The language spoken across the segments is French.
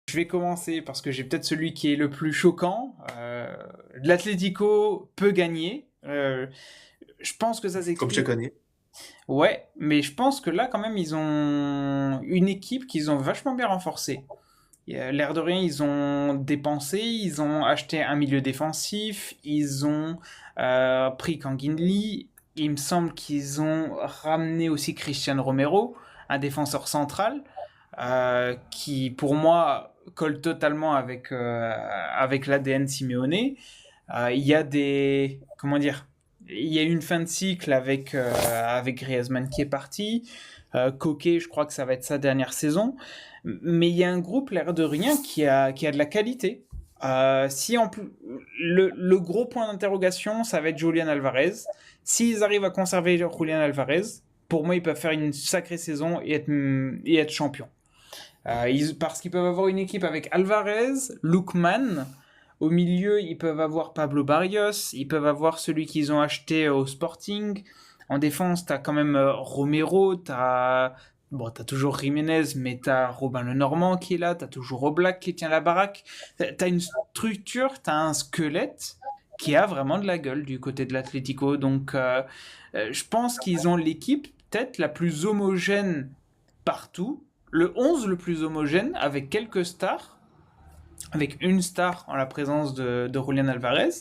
Je vais commencer parce que j'ai peut-être celui qui est le plus choquant. L'Atlético peut gagner. Je pense que ça Comme s'explique. chaque année. Ouais, mais je pense que là, quand même, ils ont une équipe qu'ils ont vachement bien renforcée. L'air de rien, ils ont dépensé, ils ont acheté un milieu défensif, ils ont pris Kangin Lee. Il me semble qu'ils ont ramené aussi Christian Romero, un défenseur central, qui pour moi colle totalement avec l'ADN Simeone. Il y a des. Comment dire? Il y a eu une fin de cycle avec Griezmann qui est parti. Coquet, je crois que ça va être sa dernière saison. Mais il y a un groupe, l'air de rien, qui a de la qualité. Si en plus, le gros point d'interrogation, ça va être Julian Alvarez. S'ils arrivent à conserver Julian Alvarez, pour moi, ils peuvent faire une sacrée saison et être champions. Parce qu'ils peuvent avoir une équipe avec Alvarez, Lookman. Au milieu, ils peuvent avoir Pablo Barrios. Ils peuvent avoir celui qu'ils ont acheté au Sporting. En défense, t'as quand même Romero. T'as toujours Jiménez, mais t'as Robin Lenormand qui est là. T'as toujours Oblak qui tient la baraque. T'as une structure, t'as un squelette qui a vraiment de la gueule du côté de l'Atlético. Donc, je pense qu'ils ont l'équipe peut-être la plus homogène partout, le 11 le plus homogène, avec quelques stars, avec une star en la présence de Julian Alvarez.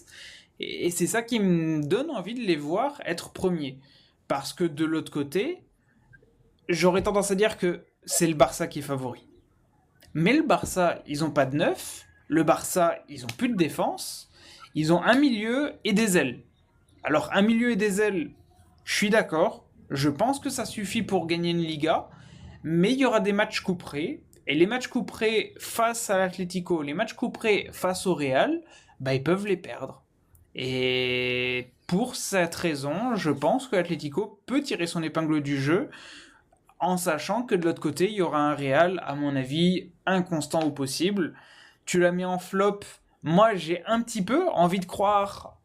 Et c'est ça qui me donne envie de les voir être premiers. Parce que de l'autre côté, j'aurais tendance à dire que c'est le Barça qui est favori. Mais le Barça, ils ont pas de neuf. Le Barça, ils ont plus de défense. Ils ont un milieu et des ailes. Alors, un milieu et des ailes, je suis d'accord. Je pense que ça suffit pour gagner une Liga. Mais il y aura des matchs couperés. Et les matchs couperés face à l'Atlético, les matchs couperés face au Real, bah, ils peuvent les perdre. Et pour cette raison, je pense que l'Atlético peut tirer son épingle du jeu en sachant que de l'autre côté, il y aura un Real, à mon avis, inconstant au possible. Tu l'as mis en flop. Moi, j'ai un petit peu envie de croire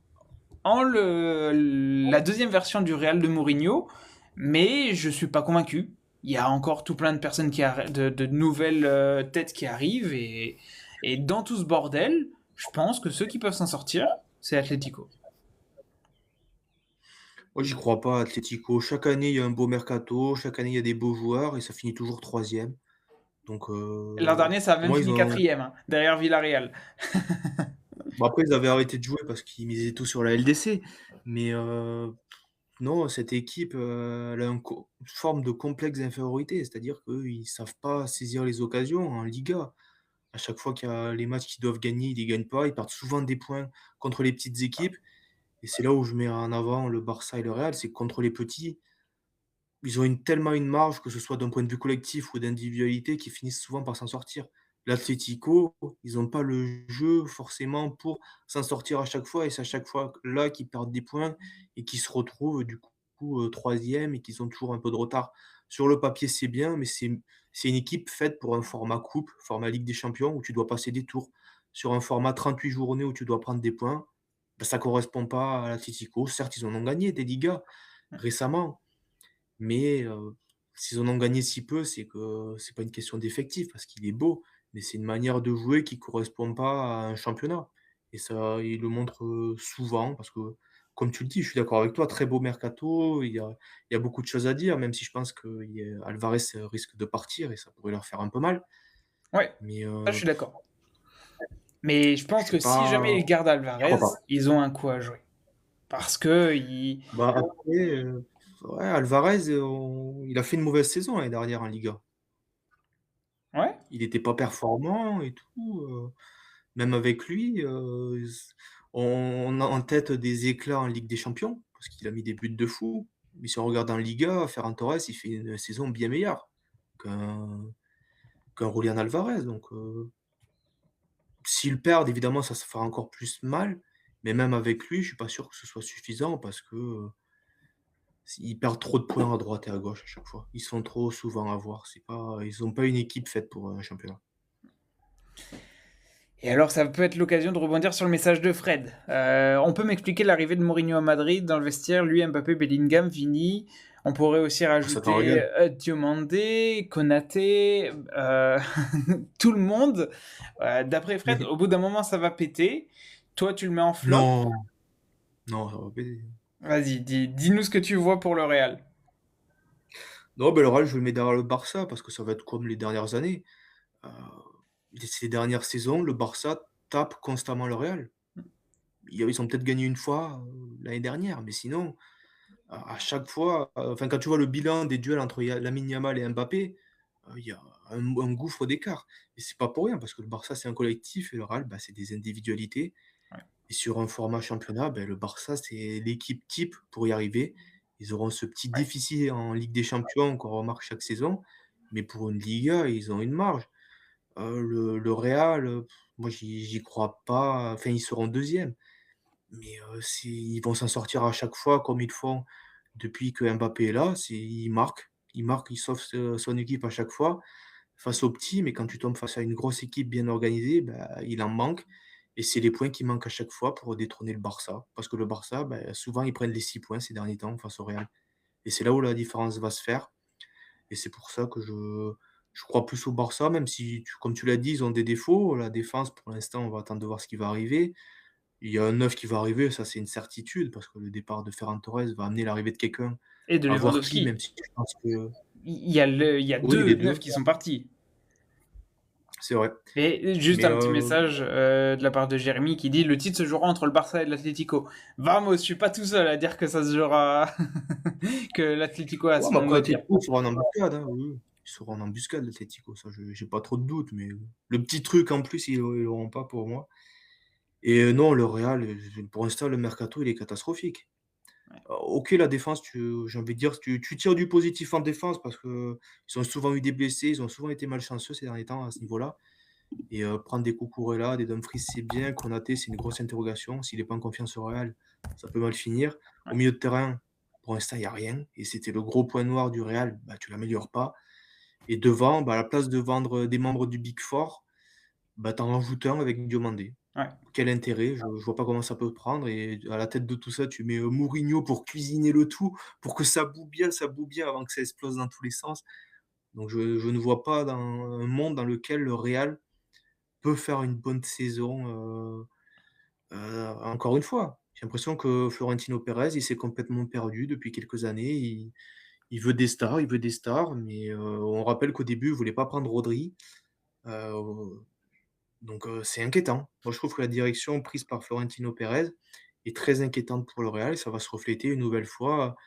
la deuxième version du Real de Mourinho, mais je suis pas convaincu. Il y a encore tout plein de personnes de nouvelles têtes qui arrivent et dans tout ce bordel, je pense que ceux qui peuvent s'en sortir, c'est Atletico. Moi, j'y crois pas, Atlético. Chaque année, il y a un beau mercato, chaque année, il y a des beaux joueurs et ça finit toujours troisième. Donc, L'an dernier, ça a pour même moi, ils fini ont. quatrième, hein, derrière Villarreal. Bon, après, ils avaient arrêté de jouer parce qu'ils misaient tout sur la LDC. Mais non, cette équipe, elle a une forme de complexe d'infériorité. C'est-à-dire qu'eux, ils savent pas saisir les occasions en Liga. À chaque fois qu'il y a les matchs qu'ils doivent gagner, ils les gagnent pas. Ils perdent souvent des points contre les petites équipes. Et c'est là où je mets en avant le Barça et le Real, c'est que contre les petits, ils ont tellement une marge, que ce soit d'un point de vue collectif ou d'individualité, qu'ils finissent souvent par s'en sortir. L'Atlético, ils ont pas le jeu forcément pour s'en sortir à chaque fois et c'est à chaque fois là qu'ils perdent des points et qu'ils se retrouvent du coup, 3e et qu'ils ont toujours un peu de retard. Sur le papier, c'est bien, mais c'est une équipe faite pour un format coupe, format Ligue des Champions où tu dois passer des tours. Sur un format 38 journées où tu dois prendre des points, bah, ça correspond pas à l'Atlético. Certes, ils en ont gagné des Ligas récemment, mais s'ils en ont gagné si peu, c'est que c'est pas une question d'effectif parce qu'il est beau, mais c'est une manière de jouer qui correspond pas à un championnat et ça, ils le montrent, souvent parce que, comme tu le dis, je suis d'accord avec toi, très beau mercato, il y a beaucoup de choses à dire, même si je pense qu'Alvarez risque de partir et ça pourrait leur faire un peu mal, Ouais, mais ça je suis d'accord. Mais je pense je que sais si jamais pas, ils gardent j'y crois Alvarez, pas. ils ont un coup à jouer. Parce que Bah, après, ouais, Alvarez, il a fait une mauvaise saison l'année dernière en Liga. ouais, Il était pas performant et tout, même avec lui, on a en tête des éclats en Ligue des Champions, parce qu'il a mis des buts de fou. Mais si on regarde en Liga, Ferran Torres, il fait une saison bien meilleure qu'un qu'un Julián Alvarez. Donc, s'ils perdent, évidemment, ça se fera encore plus mal. Mais même avec lui, je suis pas sûr que ce soit suffisant parce que, ils perdent trop de points à droite et à gauche à chaque fois. Ils sont trop souvent à voir. C'est pas Ils ont pas une équipe faite pour un championnat. et alors, ça peut être l'occasion de rebondir sur le message de Fred. On peut m'expliquer l'arrivée de Mourinho à Madrid dans le vestiaire, lui, Mbappé, Bellingham, Vini. On pourrait aussi Ça t'en rajouter revient. Diomandé, Konaté, tout le monde. D'après Fred, au bout d'un moment, ça va péter. Toi, tu le mets en flop. Non, non, ça va pas. Vas-y, dis-nous ce que tu vois pour le Real. Non, ben le Real, je le mets derrière le Barça parce que ça va être comme les dernières années. Heu, ces dernières saisons, le Barça tape constamment le Real. Ils ont peut-être gagné une fois, l'année dernière, mais sinon, à chaque fois, enfin, quand tu vois le bilan des duels entre Lamine Yamal et Mbappé, il y a un gouffre d'écart et c'est pas pour rien parce que le Barça, c'est un collectif et le Real, bah, c'est des individualités Ouais, et sur un format championnat, le Barça, c'est l'équipe type pour y arriver. Ils auront ce petit ouais. déficit en Ligue des Champions qu'on remarque chaque saison, mais pour une Liga, ils ont une marge. Le Real, moi j'y crois pas, enfin ils seront deuxièmes, mais c'est ils vont s'en sortir à chaque fois comme ils le font depuis que Mbappé est là, ils marquent, ils sauvent son équipe à chaque fois face aux petits, mais quand tu tombes face à une grosse équipe bien organisée, bah, il en manque et c'est les points qui manquent à chaque fois pour détrôner le Barça. Parce que le Barça, souvent ils prennent les 6 points ces derniers temps face au Real et c'est là où la différence va se faire et c'est pour ça que je crois plus au Barça, même si comme tu l'as dit, ils ont des défauts. La défense, pour l'instant, on va attendre de voir ce qui va arriver. Il y a un neuf qui va arriver, ça c'est une certitude, parce que le départ de Ferran Torres va amener l'arrivée de quelqu'un, Et de à voir qui, Lewandowski. même si je pense que Il y a oui, deux les 2, neufs qui sont partis. c'est vrai. Et juste Mais un petit message de la part de Jérémy qui dit le titre se jouera entre le Barça et l'Atlético. Vamos, je suis pas tout seul à dire que ça se jouera, que l'Atlético a ouais, son mais mot après à dire. l'Atlético sera en embuscade, hein, oui, oui. Ils seront en embuscade l'Atlético, ça je j'ai pas trop de doutes, mais le petit truc en plus, ils l'auront pas pour moi et non, le Real, pour l'instant, le mercato, il est catastrophique. Ouais. OK, la défense, j'ai envie de dire, tu tires du positif en défense parce qu'ils ont souvent eu des blessés, ils ont souvent été malchanceux ces derniers temps à ce niveau-là et prendre des Cucurella, des Dumfries, c'est bien. Konaté, c'est une grosse interrogation. S'il est pas en confiance au Real, ça peut mal finir. Au Ouais. milieu de terrain, pour l'instant, il y a rien et c'était le gros point noir du Real, tu l'améliores pas et devant, à la place de vendre des membres du Big Four, tu en rajoutes un avec Diomandé. Ouais. Quel intérêt? Je vois pas comment ça peut prendre et à la tête de tout ça, tu mets, Mourinho pour cuisiner le tout, pour que ça bout bien avant que ça explose dans tous les sens. Donc je ne vois pas dans un monde dans lequel le Real peut faire une bonne saison, encore une fois. J'ai l'impression que Florentino Pérez, il s'est complètement perdu depuis quelques années. Il veut des stars, il veut des stars, mais on rappelle qu'au début, il voulait pas prendre Rodri, heu donc c'est inquiétant. Moi, je trouve que la direction prise par Florentino Pérez est très inquiétante pour le Real et ça va se refléter une nouvelle fois,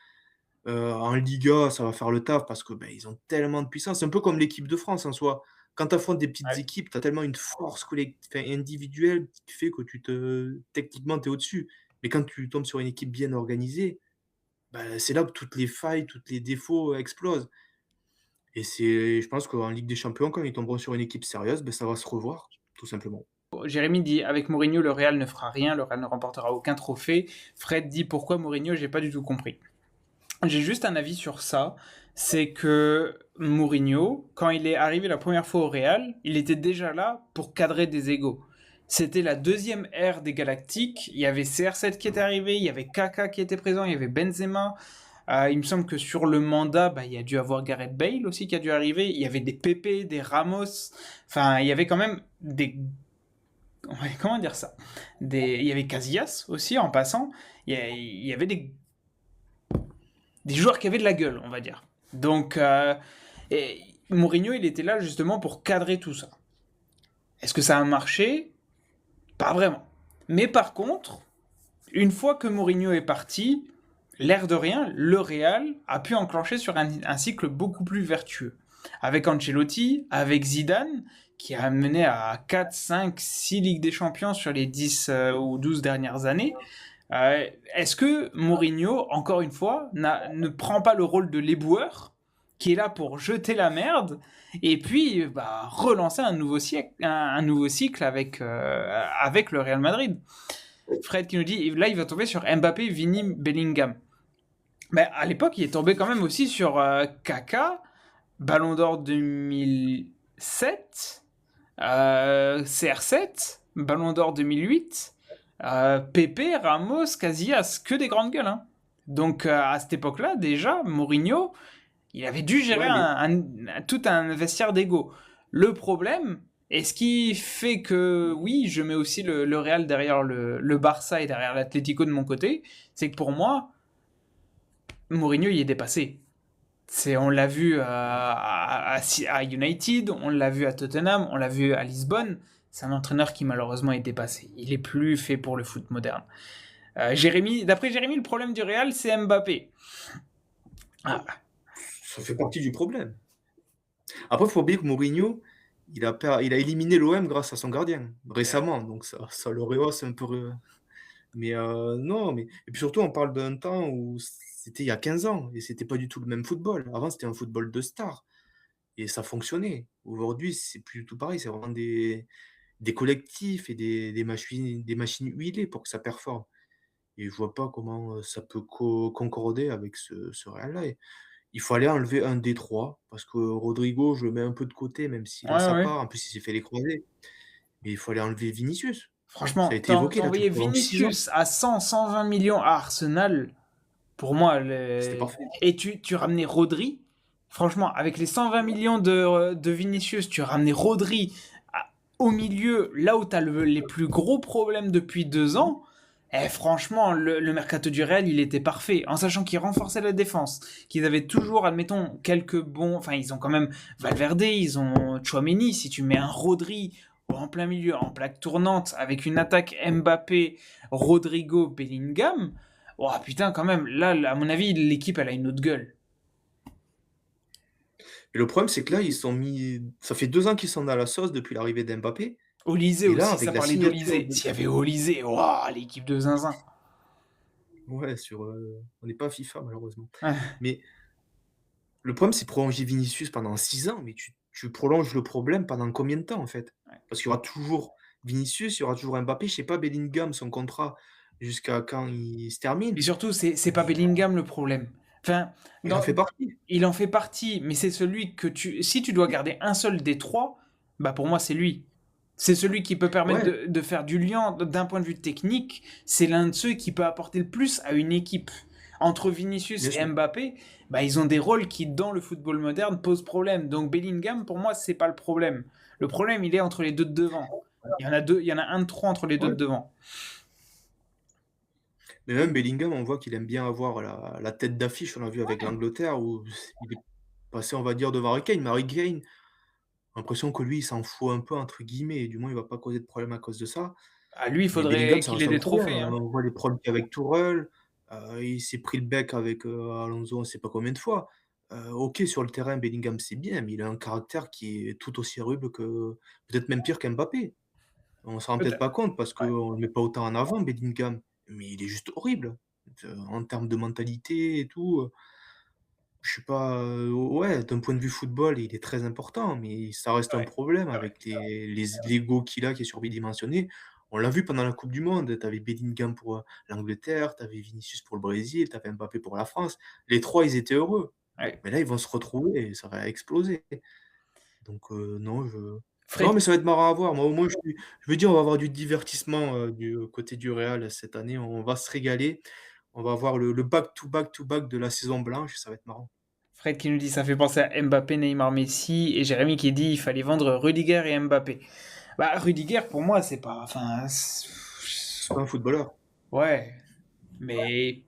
en Liga, ça va faire le taf parce que, ils ont tellement de puissance. C'est un peu comme l'équipe de France en soi. Quand tu affrontes des petites Ouais. équipes, tu as tellement une force individuelle qui fait que techniquement, tu es au-dessus. Mais quand tu tombes sur une équipe bien organisée, c'est là que toutes les failles, tous les défauts explosent et je pense qu'en Ligue des Champions, quand ils tomberont sur une équipe sérieuse, ça va se revoir, tout simplement. Jérémy dit avec Mourinho, le Real ne fera rien, le Real ne remportera aucun trophée. Fred dit pourquoi Mourinho, j'ai pas du tout compris. J'ai juste un avis sur ça, c'est que Mourinho, quand il est arrivé la première fois au Real, il était déjà là pour cadrer des égos. C'était la deuxième ère des Galactiques. Il y avait CR7 qui était arrivé, il y avait Kaka qui était présent, il y avait Benzema. Il me semble que sur le mandat, il y a dû avoir Gareth Bale aussi qui a dû arriver. Il y avait des Pepe, des Ramos. Enfin, il y avait quand même des... Comment dire ça Il y avait Casillas aussi en passant. Il y avait des joueurs qui avaient de la gueule, on va dire. Donc, et Mourinho, il était là justement pour cadrer tout ça. Est-ce que ça a marché? Pas vraiment. Mais par contre, une fois que Mourinho est parti, l'air de rien, le Real a pu enclencher sur un cycle beaucoup plus vertueux. Avec Ancelotti, avec Zidane, qui a mené à 4, 5, 6 Ligues des Champions sur les 10 ou 12 dernières années. Est-ce que Mourinho, encore une fois, ne prend pas le rôle de l'éboueur, qui est là pour jeter la merde, et puis relancer un nouveau cycle avec le Real Madrid? Fred qui nous dit, là il va tomber sur Mbappé, Vini, Bellingham. Mais à l'époque, il est tombé quand même aussi sur Kaka, Ballon d'Or 2007, CR7, Ballon d'Or 2008, Pepe, Ramos, Casillas, que des grandes gueules. Hein. Donc à cette époque-là, déjà, Mourinho, il avait dû gérer Ouais, mais tout un vestiaire d'ego. Le problème, et ce qui fait que, oui, je mets aussi le Real derrière le Barça et derrière l'Atlético de mon côté, c'est que pour moi, Mourinho, il est dépassé. On l'a vu à United, on l'a vu à Tottenham, on l'a vu à Lisbonne. C'est un entraîneur qui malheureusement est dépassé. Il est plus fait pour le foot moderne. D'après Jérémy, le problème du Real, c'est Mbappé. Ah, ça fait partie du problème. Après, il faut oublier que Mourinho, il a éliminé l'OM grâce à son gardien, récemment, donc ça le rehausse un peu. Mais non, mais et puis surtout, on parle d'un temps où c'était il y a 15 ans et c'était pas du tout le même football. Avant, c'était un football de stars et ça fonctionnait. Aujourd'hui, c'est plus du tout pareil, c'est vraiment des collectifs et des machines huilées pour que ça performe et je vois pas comment, ça peut concorder avec ce Real-là. Il fallait enlever un des 3 parce que Rodrigo, je le mets un peu de côté, même s'il a ouais, sa ouais. part. En plus, il s'est fait les croisés. Mais il fallait enlever Vinicius. Ça a Franchement, été évoqué là t'envoyer pendant 6 ans. Vinicius à 100, 120 millions à Arsenal, pour moi, C'était parfait. et tu ramenais Rodri. Franchement, avec les 120 millions de Vinicius, tu ramenais Rodri au milieu, là où tu as les plus gros problèmes depuis 2 ans. Et franchement, le mercato du Real, il était parfait. En sachant qu'ils renforçaient la défense, qu'ils avaient toujours, admettons, quelques bons. Enfin, ils ont quand même Valverde, ils ont Chouameni. Si tu mets un Rodri en plein milieu, en plaque tournante, avec une attaque Mbappé, Rodrigo, Bellingham, oh putain, quand même, là, à mon avis, l'équipe, elle a une autre gueule. Et le problème, c'est que là, ils sont mis ça fait 2 ans qu'ils sont dans la sauce depuis l'arrivée d'Mbappé Olysée et là, aussi, ça avec la parlait signature d'Olysée. de S'il y avait Olysée, waouh, l'équipe de Zinzin. ouais, on n'est pas FIFA malheureusement. Ouais. Mais le problème, c'est prolonger Vinicius pendant 6 ans, mais tu prolonges le problème pendant combien de temps, en fait? Parce qu'il y aura toujours Vinicius, il y aura toujours Mbappé, je sais pas Bellingham, son contrat, jusqu'à quand il se Et termine? surtout, c'est pas Mais Bellingham le problème. Enfin, il en dans- fait partie. il en fait partie, mais c'est celui que si tu dois garder un seul des trois, bah pour moi c'est lui. C'est celui qui peut permettre Ouais, de faire du lien d'un point de vue technique. C'est l'un de ceux qui peut apporter le plus à une équipe. Entre Vinicius bien et sûr. Mbappé, bah ils ont des rôles qui dans le football moderne posent problème. Donc Bellingham, pour moi, c'est pas le problème. Le problème, il est entre les deux de devant. Il y en a deux, il y en a un de trop entre les deux de Ouais. devant. Mais même Bellingham, on voit qu'il aime bien avoir la tête d'affiche, on l'a vu avec l'Angleterre où il est passé, on va dire, devant Harry Kane. Mais Harry Kane, l'impression que lui, il s'en fout un peu entre guillemets et du moins il va pas causer de problème à cause de ça. À lui, il Mais Bellingham, faudrait ça qu'il ait reste un des problème, trophées, hein. hein. On voit les problèmes qu'il y a avec Tourelle, il s'est pris le bec avec, Alonso on sait pas combien de fois. OK, sur le terrain, Bellingham, c'est bien, mais il a un caractère qui est tout aussi horrible que peut-être même pire qu'Mbappé. On s'en rend peut-être Peut-être. pas compte parce Ouais. qu'on le met pas autant en avant Bellingham, mais il est juste horrible. En termes de mentalité et tout, je sais pas, ouais, d'un point de vue football, il est très important, mais ça reste un Ouais. problème avec l'ego qu'il a qui est surdimensionné. On l'a vu pendant la coupe du monde, tu avais Bellingham pour, l'Angleterre, tu avais Vinicius pour le Brésil, tu avais Mbappé pour la France. Les 3 ils étaient heureux. Ouais. Mais là, ils vont se retrouver et ça va exploser. Donc non, non, Fred, mais ça va être marrant à voir. Moi, au moins, je me dis, on va avoir du divertissement, du côté du Real cette année. On va se régaler. On va avoir le back to back to back de la saison blanche, ça va être marrant. Fred qui nous dit ça fait penser à Mbappé, Neymar, Messi et Jérémy qui dit il fallait vendre Rudiger et Mbappé. Bah Rudiger pour moi c'est pas enfin C'est pas un footballeur. ouais, mais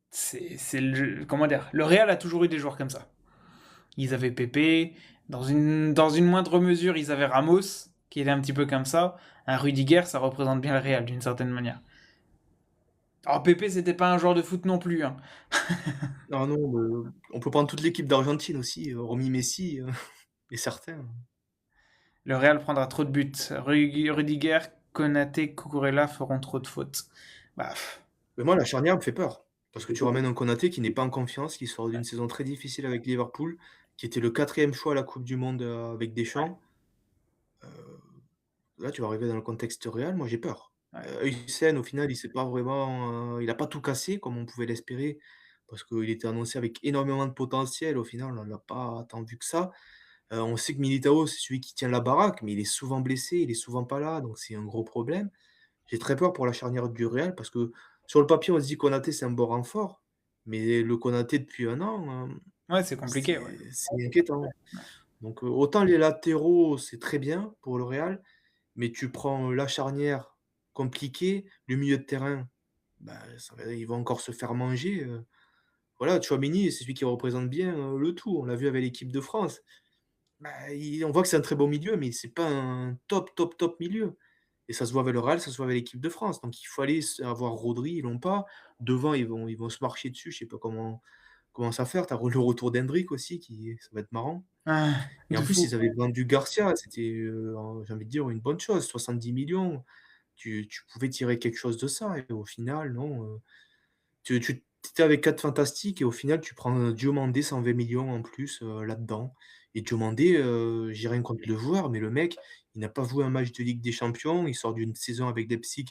c'est le comment dire, le Real a toujours eu des joueurs comme ça. Ils avaient Pepe, dans une moindre mesure, ils avaient Ramos qui était un petit peu comme ça. Un Rudiger, ça représente bien le Real d'une certaine manière. Alors Pepe, c'était pas un joueur de foot non plus, hein. Ah non, on peut prendre toute l'équipe d'Argentine aussi, hormis Messi, et certains. Le Real prendra trop de buts. Rudiger, Konaté, Cucurella feront trop de fautes. Bah, Mais moi, la charnière me fait peur. Parce que tu ramènes un Konaté qui n'est pas en confiance, qui sort d'une ouais, saison très difficile avec Liverpool, qui était le 4e choix à la coupe du monde, avec Deschamps. Là, tu vas arriver dans le contexte Real, moi j'ai peur. ouais. Hüseyin, au final, il s'est pas vraiment, il a pas tout cassé comme on pouvait l'espérer, parce qu'il était annoncé avec énormément de potentiel. Au final, on l'a pas tant vu que ça. On sait que Militao, c'est celui qui tient la baraque, mais il est souvent blessé, il est souvent pas là, donc c'est un gros problème. J'ai très peur pour la charnière du Real parce que sur le papier, on se dit Konaté, c'est un bon renfort, mais le Konaté depuis un an, Ouais, c'est compliqué, ouais. c'est inquiétant. Donc, autant les latéraux, c'est très bien pour le Real, mais tu prends la charnière, compliqué, le milieu de terrain, bah, ils vont encore se faire manger, voilà, Tchouaméni, c'est celui qui représente bien, le tout. On l'a vu avec l'équipe de France. Bah, on voit que c'est un très bon milieu, mais c'est pas un top, top, top milieu. Et ça se voit avec le Real, ça se voit avec l'équipe de France. Donc il faut aller avoir Rodri, ils l'ont pas. Devant, ils vont se marcher dessus, je sais pas comment ça faire. Tu as le retour d'Hendrick aussi, ça va être marrant. Ah, Et en de plus, fou. ils avaient vendu Garcia, c'était, j'ai envie de dire, une bonne chose. 70 millions, tu pouvais tirer quelque chose de ça. Et au final, non. Tu étais avec 4 fantastiques et au final, tu prends, Diomandé 120 millions en plus, là-dedans. Et Diomandé, j'ai rien contre le joueur, mais le mec, il n'a pas joué un match de Ligue des Champions. Il sort d'une saison avec Leipzig,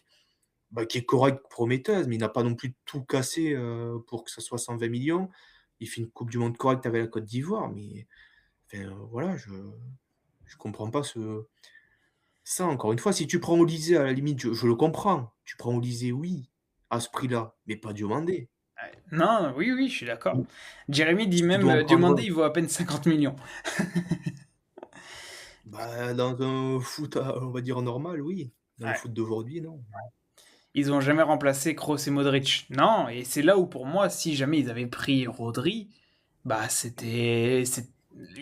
bah, qui est correcte, prometteuse, mais il n'a pas non plus tout cassé, pour que ça soit 120 millions. Il fait une coupe du monde correcte avec la Côte d'Ivoire, mais enfin, voilà, je comprends pas ça encore une fois, si tu prends Olysée, à la limite, je le comprends. Tu prends Olysée, oui, à ce prix-là, mais pas Diomandé. Non, oui, oui, je suis d'accord. Jérémy dit Tu même, dois en prendre Diomandé, un. il vaut à peine 50 millions. Bah, dans un foot, on va dire normal, oui. Dans le Ouais. foot d'aujourd'hui, non. Ils ont jamais remplacé Kroos et Modric. Non, et c'est là où pour moi, si jamais ils avaient pris Rodri, bah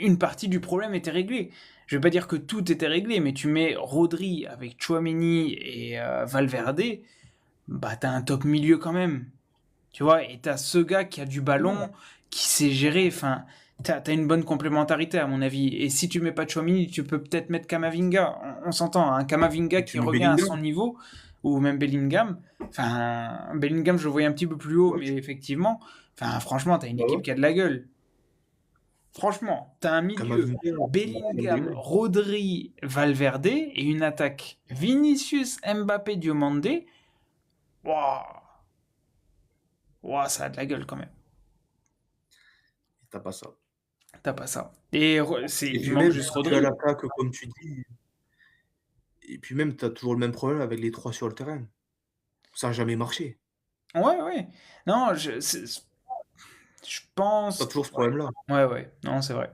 une partie du problème était réglée. Je vais pas dire que tout était réglé, mais tu mets Rodri avec Chouameni et Valverde, bah t'as un top milieu quand même. Tu vois, et t'as ce gars qui a du Ouais. ballon, qui sait gérer, enfin, t'as une bonne complémentarité à mon avis. Et si tu mets pas Chouamini, tu peux peut-être mettre Kamavinga. On s'entend, un Kamavinga Et qui tu mets revient à son Bellingham. niveau, ou même Bellingham. Enfin, Bellingham, je le voyais un petit peu plus haut, Ouais, mais effectivement, enfin, franchement, t'as une bah, équipe ouais. qui a de la gueule. Franchement, t'as un milieu Camavinga, c'est Bellingham, bien. Rodri, Valverde et une attaque Vinicius, Mbappé, Diomandé. Waouh, waouh, ça a de la gueule quand même. Et tu pas ça. T'as pas ça. Et Et il puis manque même, juste si tu as Rodri. l'attaque, comme tu dis, et puis même, tu as toujours le même problème avec les 3 sur le terrain. Ça a jamais marché. Ouais, ouais. Non, je Tu as pense. toujours ce Ouais. problème-là. Ouais, ouais. Non, c'est vrai.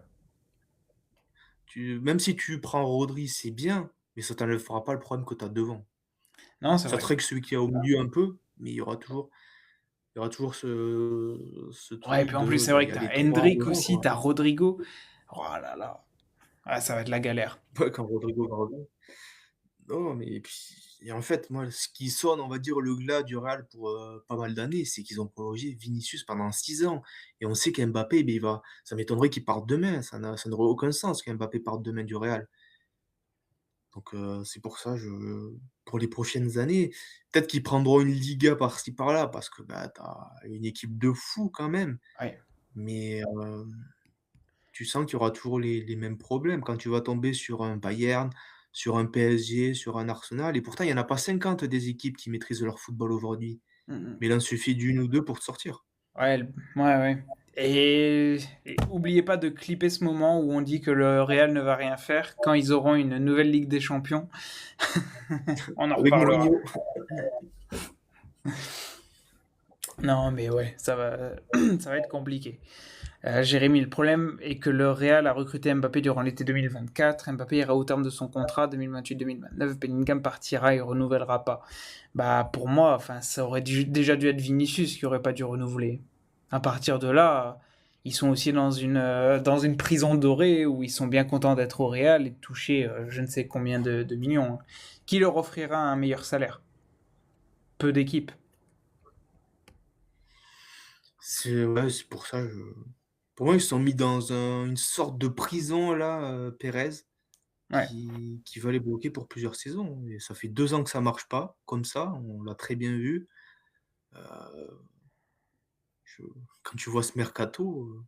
Même si tu prends Rodri, c'est bien, mais ça t'enlèvera pas le problème que tu as devant. Non, c'est Ça te vrai. règle celui qui est au milieu un peu, mais il y aura toujours ce Ouais, et truc puis en plus, de, c'est bah, vrai il que y a t'as les 3 Hendrick devant, aussi, quoi. t'as Rodrigo. Oh là là. Ah, ça va être la galère. Ouais, quand Rodrigo va revenir. Non, mais et puis et en fait, moi, ce qui sonne, on va dire, le glas du Real pour, pas mal d'années, c'est qu'ils ont prolongé Vinicius pendant 6 ans et on sait qu'Mbappé, beh, ça m'étonnerait qu'il parte demain, ça n'aurait aucun sens qu'Mbappé parte demain du Real. Donc c'est pour ça, pour les prochaines années, peut-être qu'ils prendront une Liga par-ci par-là parce que, bah, tu as une équipe de fous quand même, Ouais. mais tu sens qu'il y aura toujours les mêmes problèmes quand tu vas tomber sur un Bayern, sur un PSG, sur un Arsenal et pourtant il y en a pas 50 des équipes qui maîtrisent leur football aujourd'hui. Mm, Mais il en suffit d'une ou 2 pour te sortir. ouais, ouais, ouais. Et oubliez pas de clipper ce moment où on dit que le Real ne va rien faire quand ils auront une nouvelle Ligue des Champions. On en Avec reparlera. Mourinho. Non, mais ouais, ça va être compliqué. Jérémy, le problème est que le Real a recruté Mbappé durant l'été 2024. Mbappé ira au terme de son contrat 2028-2029. Bellingham partira et renouvellera pas. Bah pour moi, enfin ça aurait déjà dû être Vinicius qui aurait pas dû renouveler. À partir de là, ils sont aussi dans une prison dorée où ils sont bien contents d'être au Real et de toucher je ne sais combien de millions, hein. Qui leur offrira un meilleur salaire? Peu d'équipes. Ouais, c'est pour ça, pour moi, ils se sont mis dans une sorte de prison là, Pérez, Ouais. qui va les bloquer pour plusieurs saisons et ça fait 2 ans que ça marche pas comme ça, on l'a très bien vu. Heu, je Quand tu vois ce mercato,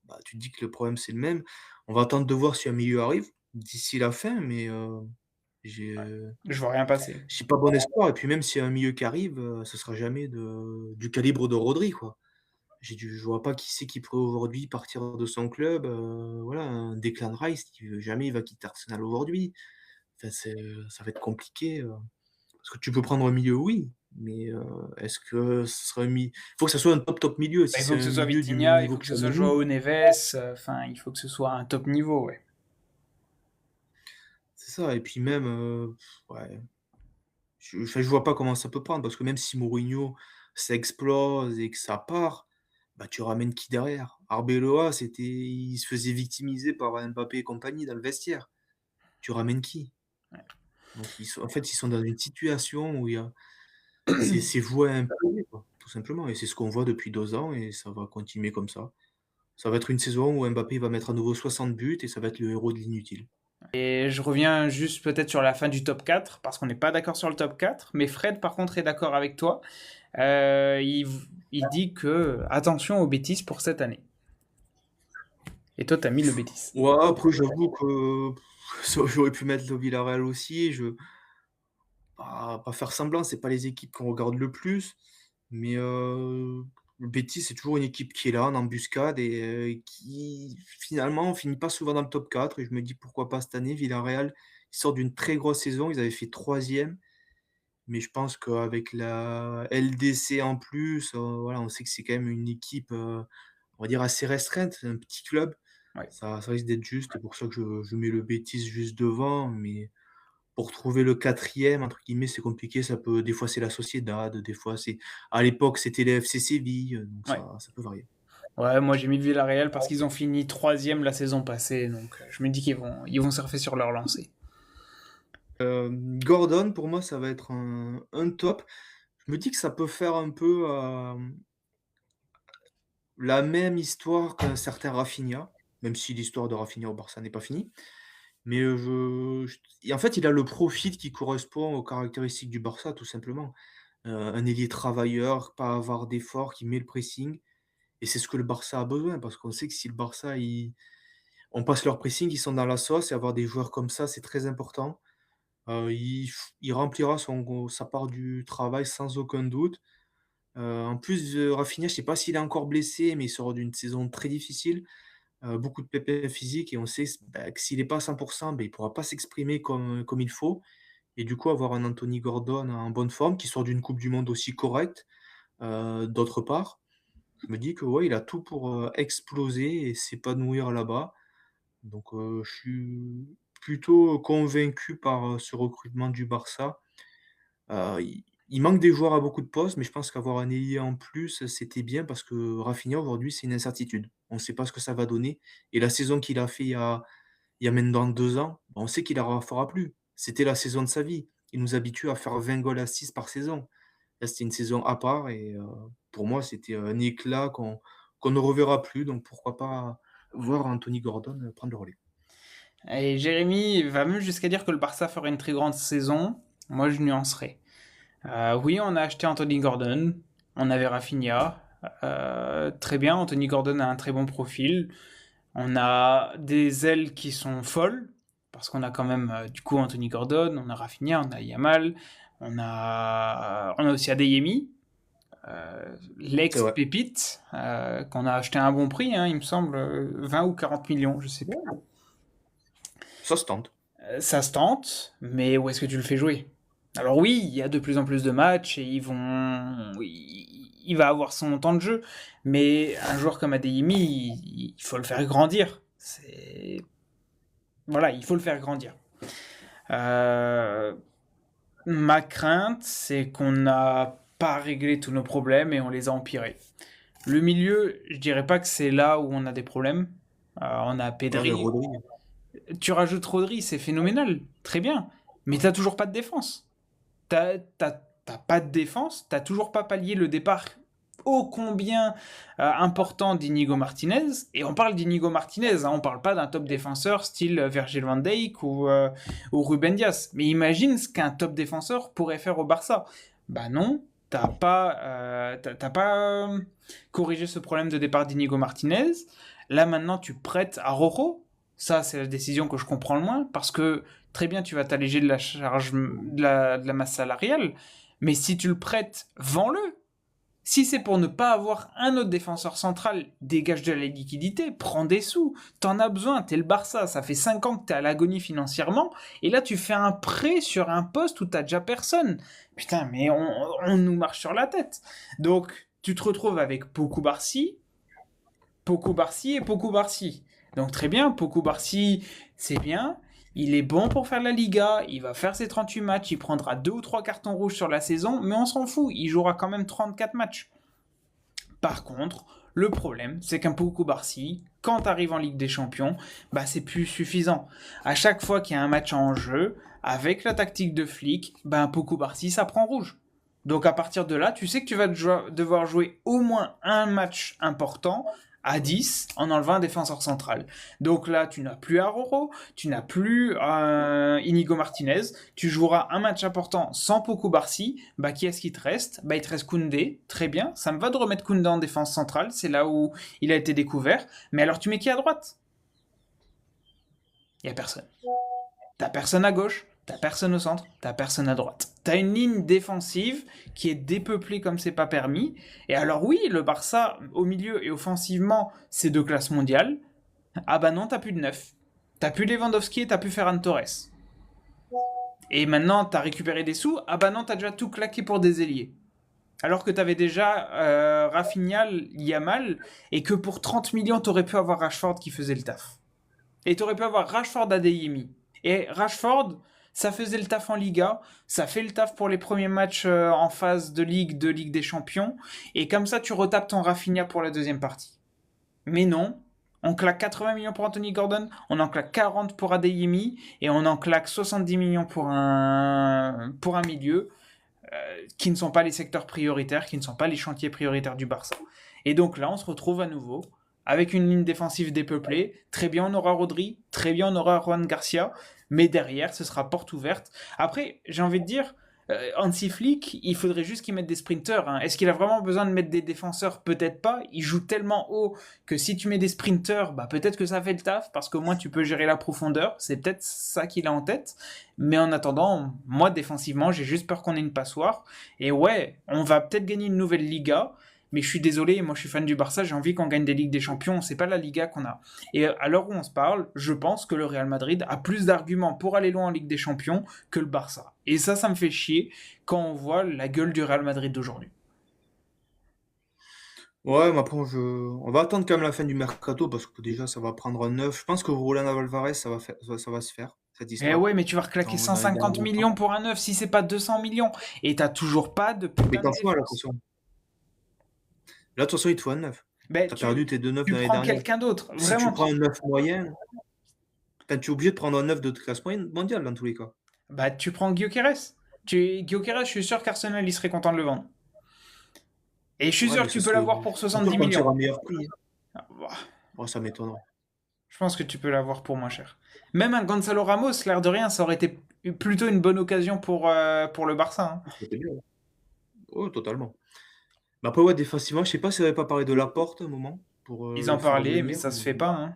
bah, tu te dis que le problème c'est le même. On va attendre de voir si un milieu arrive d'ici la fin, mais j'ai, Je vois rien passer. j'ai pas bon espoir et puis même s'il y a un milieu qui arrive, ce sera jamais du calibre de Rodri, quoi. Je vois pas qui c'est qui pourrait aujourd'hui partir de son club, voilà, un Declan Rice, jamais il va quitter Arsenal aujourd'hui. Enfin, ça va être compliqué, parce que tu peux prendre un milieu, oui, Mais est-ce que ce serait il faut que ça soit un top milieu. Bah, Si il faut c'est que ce un soit milieu du même Vitinha, il niveau faut que que ce soit Tchouaméni, Joao Neves, enfin, il faut que ce soit un top niveau, ouais. c'est ça. Et puis même, ouais, je vois pas comment ça peut prendre parce que même si Mourinho, ça explose et que ça part, bah, tu ramènes qui derrière? Arbeloa, il se faisait victimiser par Mbappé et compagnie dans le vestiaire. Tu ramènes qui? Donc ils sont dans une situation où il y a c'est voué à imploser, quoi, tout simplement, et c'est ce qu'on voit depuis 2 ans et ça va continuer comme ça. Ça va être une saison où Mbappé va mettre à nouveau 60 buts et ça va être le héros de l'inutile. Et je reviens juste peut-être sur la fin du top 4, parce qu'on n'est pas d'accord sur le top 4, mais Fred, par contre, est d'accord avec toi. Il dit que attention aux bêtises pour cette année. Et toi, t'as mis le bêtise. Ouais, après j'avoue que j'aurais pu mettre le Villarreal aussi, pas faire semblant, c'est pas les équipes qu'on regarde le plus, mais le Betis, c'est toujours une équipe qui est là en embuscade et qui finalement finit pas souvent dans le top 4 et je me dis: «Pourquoi pas cette année?» Villarreal, ils sortent d'une très grosse saison, ils avaient fait 3e, mais je pense qu'avec la LDC en plus, voilà, on sait que c'est quand même une équipe, on va dire assez restreinte, c'est un petit club. Ouais. Ça risque d'être juste, c'est pour ça que je mets le Betis juste devant, mais pour trouver le quatrième entre guillemets, c'est compliqué, ça peut des fois c'est la Sociedad, des fois c'est à l'époque c'était le FC Séville, donc Ouais. ça peut varier. Ouais, moi j'ai mis le Villarreal parce qu'ils ont fini troisième la saison passée, donc je me dis qu'ils vont surfer sur leur lancée. Gordon pour moi ça va être un top. Je me dis que ça peut faire un peu, la même histoire qu'un certain Rafinha, même si l'histoire de Rafinha au Barça n'est pas finie. Mais, je et en fait, il a le profil qui correspond aux caractéristiques du Barça, tout simplement. Un ailier travailleur, pas avare d'efforts, qui met le pressing et c'est ce que le Barça a besoin parce qu'on sait que si le Barça, on passe leur pressing, ils sont dans la sauce et avoir des joueurs comme ça, c'est très important. Il remplira sa part du travail sans aucun doute. En plus, Rafinha, je sais pas s'il est encore blessé, mais il sort d'une saison très difficile. Beaucoup de pépins physiques et on sait que s'il est pas à 100, il pourra pas s'exprimer comme il faut et du coup avoir un Anthony Gordon en bonne forme qui sort d'une coupe du monde aussi correcte, d'autre part, je me dis que ouais, il a tout pour, exploser et s'épanouir là-bas. Donc, je suis plutôt convaincu par, ce recrutement du Barça. Il manque des joueurs à beaucoup de postes, mais je pense qu'avoir un ailier en plus, c'était bien parce que Rafinha aujourd'hui, c'est une incertitude. On ne sait pas ce que ça va donner et la saison qu'il a fait il y a maintenant 2 ans, on sait qu'il en fera plus. C'était la saison de sa vie. Il nous habitue à faire 20 goals assists par saison. Là, c'était une saison à part et pour moi, c'était un éclat qu'on ne reverra plus, donc pourquoi pas voir Anthony Gordon, prendre le relais. Et Jérémy va même jusqu'à dire que le Barça ferait une très grande saison. Moi, je nuancerais. Oui, on a acheté Anthony Gordon, on avait Rafinha. Très bien, Anthony Gordon a un très bon profil. On a des ailes qui sont folles, parce qu'on a quand même du coup Anthony Gordon, on a Rafinha, on a Yamal, on a aussi Adeyemi, C'est vrai, l'ex-pépite, qu'on a acheté à un bon prix, hein, il me semble, 20 ou 40 millions, je sais plus. ça se tente. Ça se tente, mais où est-ce que tu le fais jouer? Alors oui, il y a de plus en plus de matchs et il va avoir son temps de jeu, mais un joueur comme Adeyemi, il faut le faire grandir. Voilà, il faut le faire grandir. Euh, Ma crainte, c'est qu'on n'a pas réglé tous nos problèmes et on les a empirés. Le milieu, je dirais pas que c'est là où on a des problèmes. On a Ouais, avec Pedri. Rodri. Tu rajoutes Rodri, c'est phénoménal, très bien. Mais t'as toujours pas de défense. T'as pas de défense, t'as toujours pas pallié le départ ô combien important d'Inigo Martinez. Et on parle d'Inigo Martinez, hein, on parle pas d'un top défenseur style Virgil van Dijk ou Ruben Dias. Mais imagine ce qu'un top défenseur pourrait faire au Barça. Bah non, t'as pas corrigé ce problème de départ d'Inigo Martinez. Là maintenant tu prêtes à Rojo. Ça c'est la décision que je comprends le moins parce que très bien tu vas t'alléger de la charge de la masse salariale, mais si tu le prêtes, vends-le. Si c'est pour ne pas avoir un autre défenseur central, dégage de la liquidité, prends des sous. T'en as besoin, t'es le Barça, ça fait 5 ans que t'es à l'agonie financièrement, et là tu fais un prêt sur un poste où t'as déjà personne. Putain, mais on nous marche sur la tête. Donc, tu te retrouves avec Poku Barsi et Poku Barsi. Donc très bien, Poku Barsi, c'est bien. Il est bon pour faire la Liga, il va faire ses 38 matchs, il prendra 2 ou 3 cartons rouges sur la saison, mais on s'en fout, il jouera quand même 34 matchs. Par contre, le problème, c'est qu'un Poku Barsi, quand tu arrives en Ligue des Champions, bah c'est plus suffisant. À chaque fois qu'il y a un match en jeu, avec la tactique de flic, bah un Poku Barsi, ça prend rouge. Donc à partir de là, tu sais que tu vas devoir jouer au moins un match important à 10 en enlevant un défenseur central. Donc là, tu n'as plus Aroro, tu n'as plus Inigo Martinez, tu joueras un match important sans Poku Barsi, bah qui est-ce qui te reste? Bah il te reste Koundé, très bien, ça me va de remettre Koundé en défense centrale, c'est là où il a été découvert, mais alors tu mets qui à droite? Il n'y a personne. T'as personne à gauche, t'as personne au centre, t'as personne à droite. T'as une ligne défensive qui est dépeuplée comme c'est pas permis. Et alors oui, le Barça, au milieu et offensivement, c'est de classe mondiale. Ah bah non, t'as plus de neuf. T'as plus Lewandowski et t'as plus Ferran Torres. Et maintenant, t'as récupéré des sous. Ah bah non, t'as déjà tout claqué pour des ailiers. Alors que t'avais déjà Rafinha, Yamal, et que pour 30 millions, t'aurais pu avoir Rashford qui faisait le taf. Et t'aurais pu avoir Rashford Adeyemi. Et Rashford, ça faisait le taf en Liga, ça fait le taf pour les premiers matchs en phase de Ligue des Champions, et comme ça tu retapes ton Rafinha pour la deuxième partie. Mais non, on claque 80 millions pour Anthony Gordon, on en claque 40 pour Adeyemi, et on en claque 70 millions pour un milieu, qui ne sont pas les secteurs prioritaires, qui ne sont pas les chantiers prioritaires du Barça. Et donc là, on se retrouve à nouveau avec une ligne défensive dépeuplée. Très bien, on aura Rodri, très bien, on aura Juan Garcia, mais derrière, ce sera porte ouverte. Après, j'ai envie de dire, Hansi Flick, il faudrait juste qu'il mette des sprinters. Hein. Est-ce qu'il a vraiment besoin de mettre des défenseurs? Peut-être pas. Il joue tellement haut que si tu mets des sprinters, bah peut-être que ça fait le taf, parce qu'au moins tu peux gérer la profondeur. C'est peut-être ça qu'il a en tête. Mais en attendant, moi, défensivement, j'ai juste peur qu'on ait une passoire. Et ouais, on va peut-être gagner une nouvelle Liga, mais je suis désolé, moi je suis fan du Barça, j'ai envie qu'on gagne des Ligues des Champions, c'est pas la Liga qu'on a. Et à l'heure où on se parle, je pense que le Real Madrid a plus d'arguments pour aller loin en Ligue des Champions que le Barça. Et ça me fait chier quand on voit la gueule du Real Madrid d'aujourd'hui. Ouais, mais après, on va attendre quand même la fin du mercato parce que déjà, ça va prendre un neuf. Je pense que Roland Alvarez, ça va se faire, cette Eh histoire, ouais, mais tu vas reclaquer dans les 150 derniers temps. millions pour un neuf si c'est pas 200 millions. Et t'as toujours pas de Mais putain de t'en fous, là, de toute défense. façon. Là, de toute façon, il te faut un neuf. Ben, T'as perdu tes deux neufs tu l'année prends dernière. quelqu'un d'autre. Si tu Vraiment. prends un neuf moyen, enfin, tu es obligé de prendre un neuf de classe moyenne mondiale dans tous les cas. Bah, tu prends Gyökeres. Gyökeres, je suis sûr qu'Arsenal, il serait content de le vendre. Et je suis Ouais, sûr mais que tu ce peux serait l'avoir pour c'est sûr 70 quand tu millions. auras un meilleur prix, hein. Ah, bah, Oh, ça m'étonnerait. je pense que tu peux l'avoir pour moins cher. Même un Gonzalo Ramos, l'air de rien, ça aurait été plutôt une bonne occasion pour le Barça. Hein. C'était bien. Oh, totalement. Mais après, ouais, défensivement, je sais pas si on avait pas parlé de Laporte à un moment pour Ils en le faire parlaient, mais venir, ça se fait pas. Hein.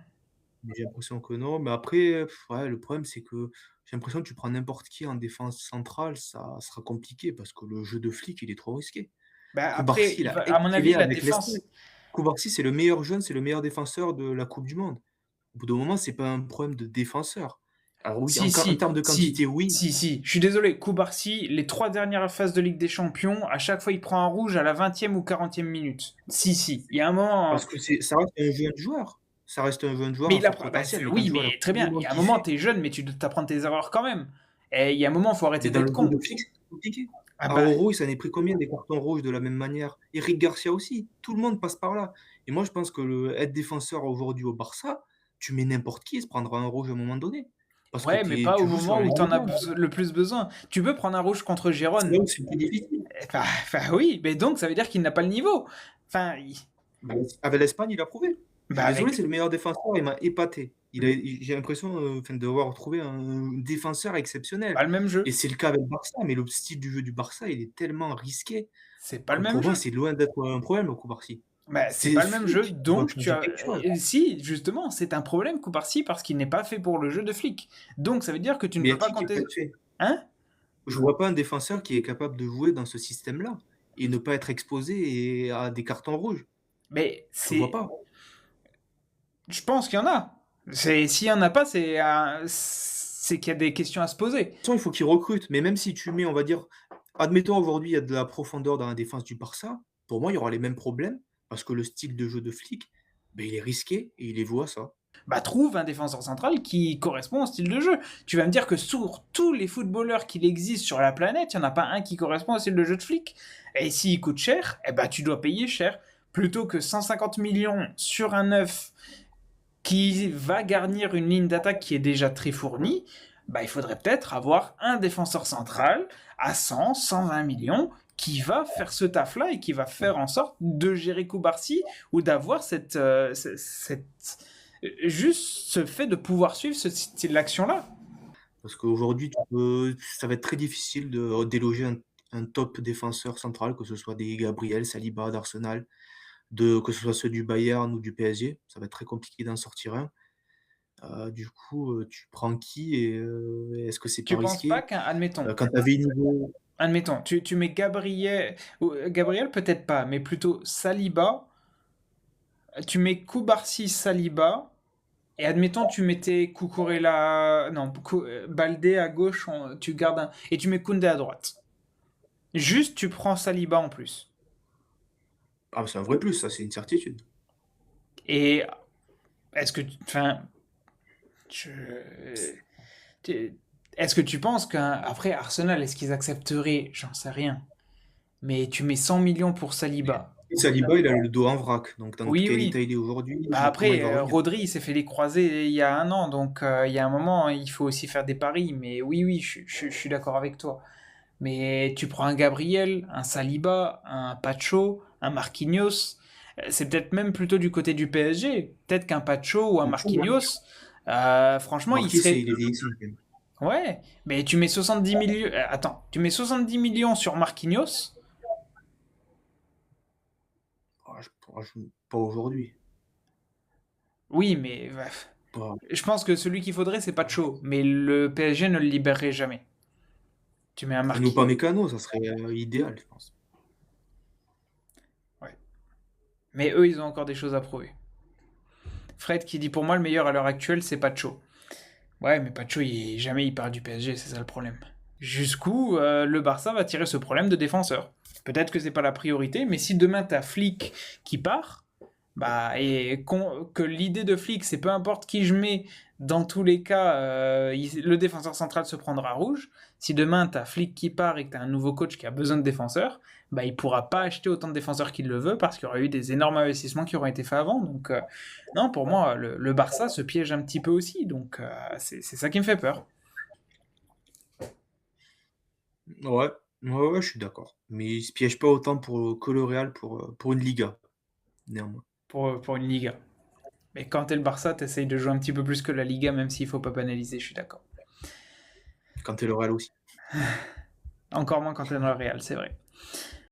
mais j'ai l'impression que non. Mais après, ouais, le problème, c'est que j'ai l'impression que tu prends n'importe qui en défense centrale, ça sera compliqué parce que le jeu de flic, il est trop risqué. Bah, après, Koubarsi, il a à mon avis, excellé la avec l'Espagne. défense. Koubarsi, c'est le meilleur jeune, c'est le meilleur défenseur de la coupe du monde. Au bout d'un moment, c'est pas un problème de défenseur. Alors oui, Si, en si, termes de si, quantité, oui. si, si. Je suis désolé, Koubarsi, les 3 dernières phases de Ligue des Champions, à chaque fois, il prend un rouge à la 20e ou 40e minute. Si, si. Il y a un moment. Parce que ça reste un jeune joueur. Ça reste un jeune joueur Mais à il fort apprend. Bah, potentiel. Mais quand oui, tu vois la mais très coupe du bien. Il y monde a un qu'il moment, fait, t'es jeune, mais tu dois t'apprendre tes erreurs quand même. Et il y a un moment, il faut arrêter mais dans le d'être jeu con. de fixe, c'est compliqué. Ah bah, Aroro, il s'en est pris combien des cartons rouges de la même manière? Eric Garcia aussi. Tout le monde passe par là. Et moi, je pense que être défenseur aujourd'hui au Barça, tu mets n'importe qui, il se prendra un rouge à un moment donné. Parce que ouais, mais pas au tu joues sur moment la où ligne t'en as blanche. le plus besoin. Tu peux prendre un rouge contre C'est là Gérone. où c'est le plus difficile. Enfin, oui, mais donc ça veut dire qu'il n'a pas le niveau. Enfin, Bah, avec l'Espagne, il a prouvé. Je suis bah désolé, avec. c'est le meilleur défenseur, il m'a épaté. J'ai l'impression enfin, d'avoir trouvé un défenseur exceptionnel. Pas le même Et jeu. c'est le cas avec le Barça, mais le style du jeu du Barça, il est tellement risqué C'est pas le que même pour moi, jeu. c'est loin d'être un problème au Koubarsi. Bah, c'est C'est pas le même jeu, flic, il doit donc tu changer as. quelque chose. Si, justement, c'est un problème coup par-ci parce qu'il n'est pas fait pour le jeu de flic. Donc ça veut dire que tu ne Mais peux à pas qui peut compter. être fait? Hein? Je vois pas un défenseur qui est capable de jouer dans ce système-là. et ne pas être exposé à des cartons rouges? Mais Je vois pas. je pense qu'il y en a. S'il y en a pas, c'est qu'il y a des questions à se poser. Toute façon, il faut qu'ils recrutent, mais même si tu mets, on va dire, admettons aujourd'hui, il y a de la profondeur dans la défense du Barça, pour moi, il y aura les mêmes problèmes parce que le style de jeu de Flick, beh, il est risqué et il est voué à ça. Bah, trouve un défenseur central qui correspond au style de jeu. Tu vas me dire que sur tous les footballeurs qu'il existe sur la planète, il n'y en a pas un qui correspond au style de jeu de Flick. Et s'il coûte cher, eh bah, tu dois payer cher. Plutôt que 150 millions sur un neuf qui va garnir une ligne d'attaque qui est déjà très fournie, bah, il faudrait peut-être avoir un défenseur central à 100, 120 millions qui va faire ce taf-là et qui va faire en sorte de gérer Koubarsi ou d'avoir juste ce fait de pouvoir suivre ce style d'action-là. Parce qu'aujourd'hui, ça va être très difficile de déloger un top défenseur central, que ce soit des Gabriel, Saliba d'Arsenal, que ce soit ceux du Bayern ou du PSG. Ça va être très compliqué d'en sortir un. Du coup, tu prends qui et est-ce que c'est pas Tu penses pas risqué? admettons, Quand tu avais niveau tu mets Gabriel, Gabriel peut-être pas, mais plutôt Saliba, tu mets Koubarsi Saliba, et admettons tu mettais Cucurella, non, Baldé à gauche, tu gardes un, et tu mets Koundé à droite. Juste tu prends Saliba en plus. ah, c'est un vrai plus, ça, c'est une certitude. Et est-ce que, enfin, je, est-ce que tu penses qu'après Arsenal, est-ce qu'ils accepteraient? J'en sais rien. Mais tu mets 100 millions pour Saliba. Saliba, il a le dos en vrac, donc dans Oui, quel oui. état il est aujourd'hui, Bah comment il après, va revenir? Rodri, il s'est fait les croisés il y a un an, donc il y a un moment, il faut aussi faire des paris. Mais oui, oui, je suis d'accord avec toi. Mais tu prends un Gabriel, un Saliba, un Pacho, un Marquinhos. C'est peut-être même plutôt du côté du PSG. Peut-être qu'un Pacho ou un Du coup, ouais, Marquinhos, franchement, il Marquis, serait. il est vieillissant quand même. Ouais, mais tu mets 70 millions. Attends, tu mets 70 millions sur Marquinhos. Pas aujourd'hui. Oui, mais Pas je pense que celui qu'il faudrait, c'est Pacho. Mais le PSG ne le libérerait jamais. Tu mets un un Marquis. Upamecano, ça serait, idéal, je pense. Ouais. Mais eux, ils ont encore des choses à prouver. Fred qui dit pour moi le meilleur à l'heure actuelle, c'est Pacho. Ouais, mais Pacho, jamais il part du PSG, c'est ça le problème. Jusqu'où le Barça va tirer ce problème de défenseur. Peut-être que c'est pas la priorité, mais si demain t'as Flick qui part, bah, que l'idée de Flick, c'est peu importe qui je mets, dans tous les cas, le défenseur central se prendra rouge. Si demain t'as Flick qui part et que t'as un nouveau coach qui a besoin de défenseurs, bah, il pourra pas acheter autant de défenseurs qu'il le veut parce qu'il y aura eu des énormes investissements qui auront été faits avant. Donc, non, pour moi, le Barça se piège un petit peu aussi. Donc, c'est ça qui me fait peur Ouais, ouais, ouais, je suis d'accord. Mais il se piège pas autant que le Real pour une Liga, néanmoins. pour une Liga. Mais quand t'es le Barça, t'essayes de jouer un petit peu plus que la Liga, même s'il faut pas banaliser, je suis d'accord. Quand tu es le Real aussi. Encore moins quand t'es dans le Real, c'est vrai.